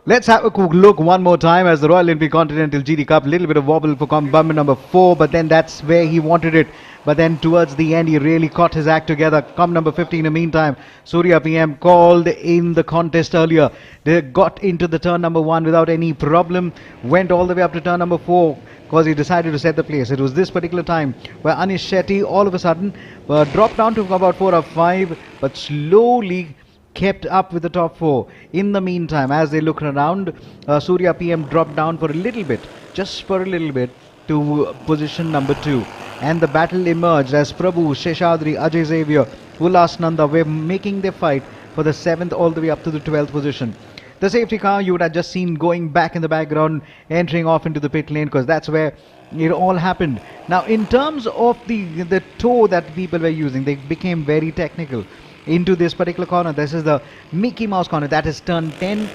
Let's have a quick look one more time as the Royal Enfield Continental GT Cup. Little bit of wobble for bumper number 4, but then that's where he wanted it. But then towards the end, he really caught his act together. Comp number 15 in the meantime, Surya PM called in the contest earlier. They got into the turn number 1 without any problem. Went all the way up to turn number 4 because he decided to set the pace. It was this particular time where Anish Shetty all of a sudden dropped down to about 4 or 5, but slowly kept up with the top 4. In the meantime, as they look around, Surya PM dropped down for a little bit, just for a little bit, to position number 2. And the battle emerged as Prabhu, Sheshadri, Ajay Xavier, Ullas Nanda were making their fight for the 7th all the way up to the 12th position. The safety car you would have just seen going back in the background, entering off into the pit lane, because that's where it all happened. Now, in terms of the toe that people were using, they became very technical into this particular corner. This is the Mickey Mouse corner. That is turn 10,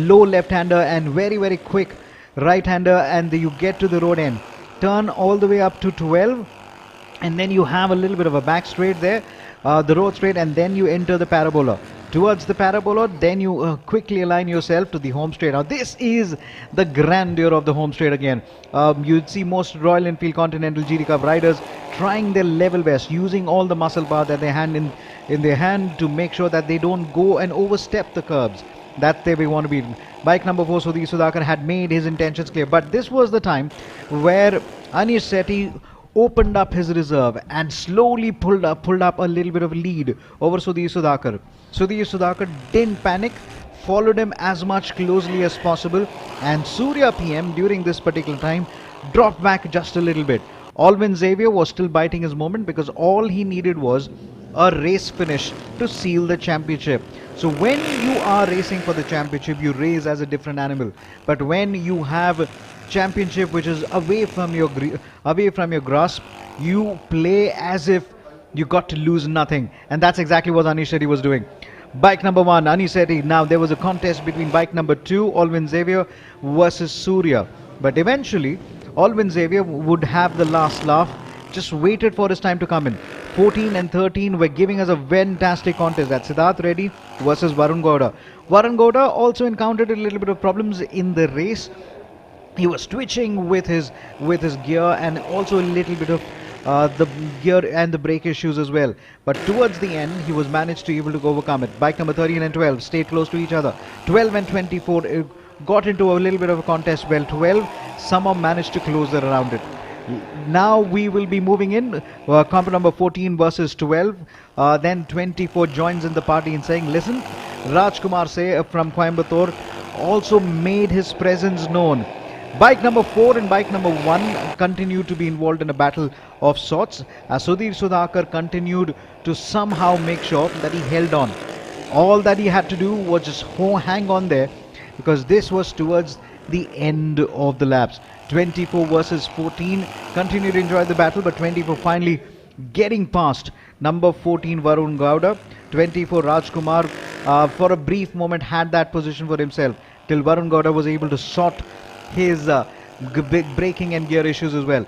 low left-hander and very, very quick right-hander, and you get to the road end. Turn all the way up to 12, and then you have a little bit of a back straight there, the road straight, and then you enter the parabola. Towards the parabola, then you quickly align yourself to the home straight. Now, this is the grandeur of the home straight again. You'd see most Royal Enfield Continental GT Cup riders trying their level best, using all the muscle power that they had in their hand to make sure that they don't go and overstep the curbs. That's where we want to be. Bike number 4, Sudhir Sudhakar, had made his intentions clear. But this was the time where Anish Shetty opened up his reserve and slowly pulled up a little bit of lead over Sudhir Sudhakar. Sudhir Sudhakar didn't panic, followed him as much closely as possible, and Surya PM during this particular time dropped back just a little bit. Alvin Xavier was still biting his moment because all he needed was a race finish to seal the championship. So when you are racing for the championship, you race as a different animal. But when you have championship which is away from your grasp, you play as if you got to lose nothing, and that's exactly what Anish Shetty was doing. Bike number 1, Anish Shetty. Now there was a contest between bike number 2, Alvin Xavier versus Surya, but eventually Alvin Xavier would have the last laugh. Just waited for his time to come in. 14 and 13 were giving us a fantastic contest. That's Siddharth Reddy versus Varun Gowda. Varun Gowda also encountered a little bit of problems in the race. He was twitching with his gear, and also a little bit of the gear and the brake issues as well. But towards the end, he was managed to able to overcome it. Bike number 13 and 12 stayed close to each other. 12 and 24 got into a little bit of a contest. Well, 12 somehow managed to close around it. Now we will be moving in. Comp number 14 versus 12. Then 24 joins in the party and saying, listen, Rajkumar Se from Coimbatore also made his presence known. Bike number 4 and bike number 1 continued to be involved in a battle of sorts, as Sudhir Sudhakar continued to somehow make sure that he held on. All that he had to do was just hang on there, because this was towards the end of the laps. 24 versus 14 continued to enjoy the battle, but 24 finally getting past number 14 Varun Gowda. 24 Rajkumar for a brief moment had that position for himself, till Varun Gowda was able to sort his braking and gear issues as well.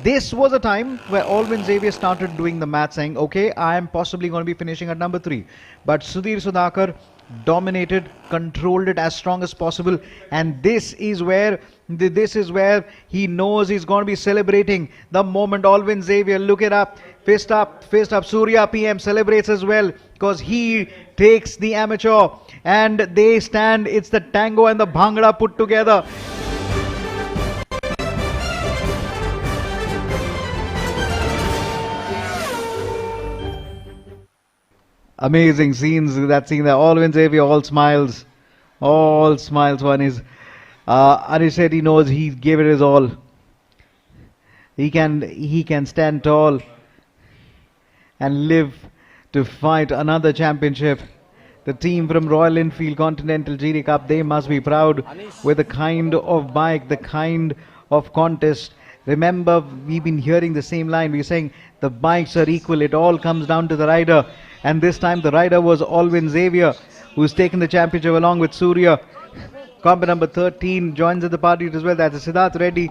This was a time where Alvin Xavier started doing the math, saying, okay, I am possibly going to be finishing at number 3. But Sudhir Sudhakar dominated, controlled it as strong as possible, and this is where he knows he's going to be celebrating the moment. Alvin Xavier, look it up, fist up. Surya PM celebrates as well, because he takes the amateur and they stand. It's the tango and the bhangra put together. Amazing scenes, that scene there. Alvin Xavier, all smiles one is Anish Shetty knows he gave it his all. He can stand tall and live to fight another championship. The team from Royal Enfield Continental GT Cup, they must be proud with the kind of bike, the kind of contest. Remember, we've been hearing the same line. We're saying the bikes are equal. It all comes down to the rider. And this time the rider was Alvin Xavier, who's taken the championship along with Surya. Comp number 13 joins at the party as well. That's Siddharth Reddy.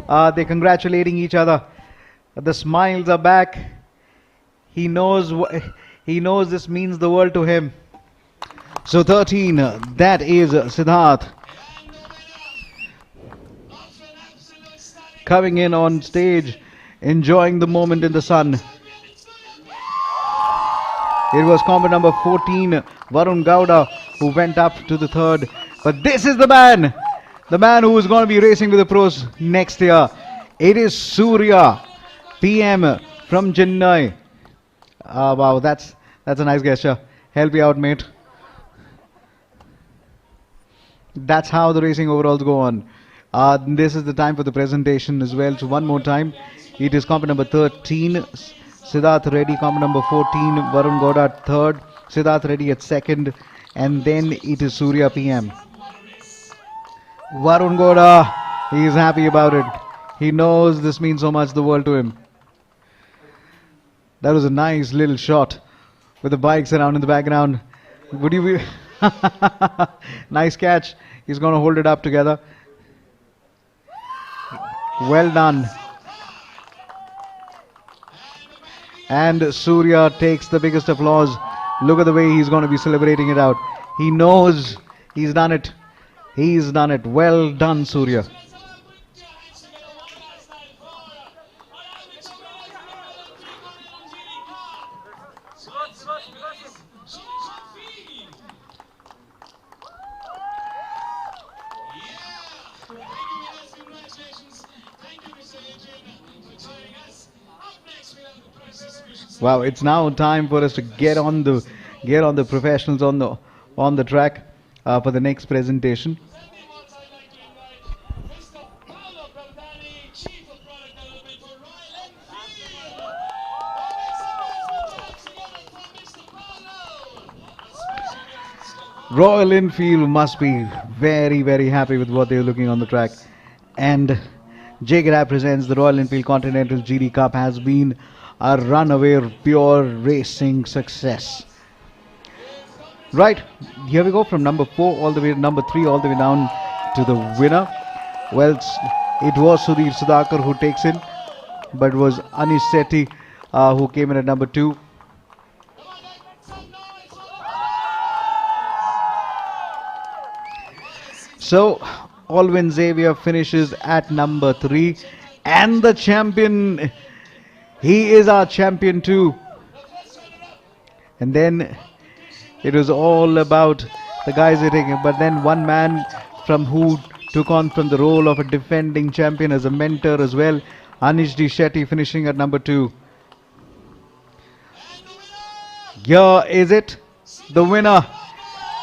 They're congratulating each other. The smiles are back. He knows this means the world to him. So 13, that is Siddharth coming in on stage, enjoying the moment in the sun. It was combat number 14, Varun Gowda, who went up to the third. But this is the man who is going to be racing with the pros next year. It is Surya, PM from Chennai. Wow, that's a nice gesture. Help me out, mate. That's how the racing overalls go on. This is the time for the presentation as well. So one more time, it is combat number 13, Siddharth Reddy, combat number 14, Varun Gowda third, Siddharth Reddy at second, and then it is Surya PM. Varun Gowda, he is happy about it. He knows this means so much the world to him. That was a nice little shot with the bikes around in the background. Would you be nice catch. He's going to hold it up together. Well done. And Surya takes the biggest applause. Look at the way he's going to be celebrating it out. He knows he's done it. He's done it. Well done, Surya. Wow, it's now time for us to get on the professionals on the track for the next presentation. Royal Enfield must be very, very happy with what they're looking on the track. And JKNRC presents the Royal Enfield Continental GD Cup has been a runaway pure racing success. Right, here we go from number 4 all the way to number 3 all the way down to the winner. Well, it was Sudhir Sudhakar who takes in, but it was Anish Sethi who came in at number 2. So Alvin Xavier finishes at number 3, and the champion, he is our champion too. And then it was all about the guys hitting, but then one man from who took on from the role of a defending champion as a mentor as well, Anish D. Shetty finishing at number 2. Here is it, the winner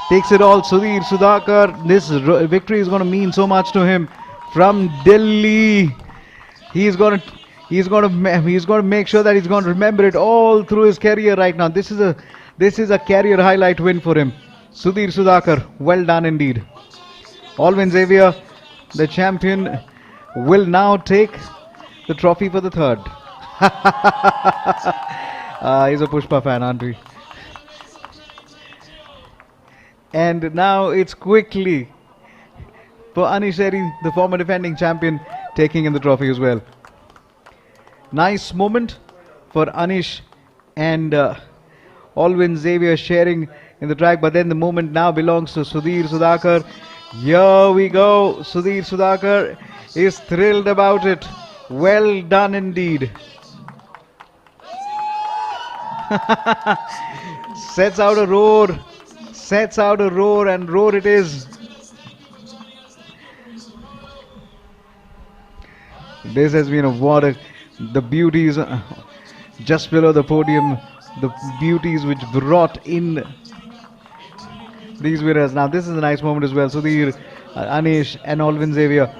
takes it all, Sudhir Sudhakar. This victory is going to mean so much to him. From Delhi, he's going to make sure that he's going to remember it all through his career right now. This is a career highlight win for him. Sudhir Sudhakar, well done indeed. Alvin Xavier, the champion, will now take the trophy for the third. He's a Pushpa fan, aren't we? And now it's quickly for Anish Sethi, the former defending champion, taking in the trophy as well. Nice moment for Anish and Alvin Xavier sharing in the track, but then the moment now belongs to Sudhir Sudhakar. Here we go. Sudhir Sudhakar is thrilled about it. Well done indeed. Sets out a roar. Sets out a roar, and roar it is. This has been a water. The beauties just below the podium, the beauties which brought in these winners. Now this is a nice moment as well. Sudhir, Anish and Alvin Xavier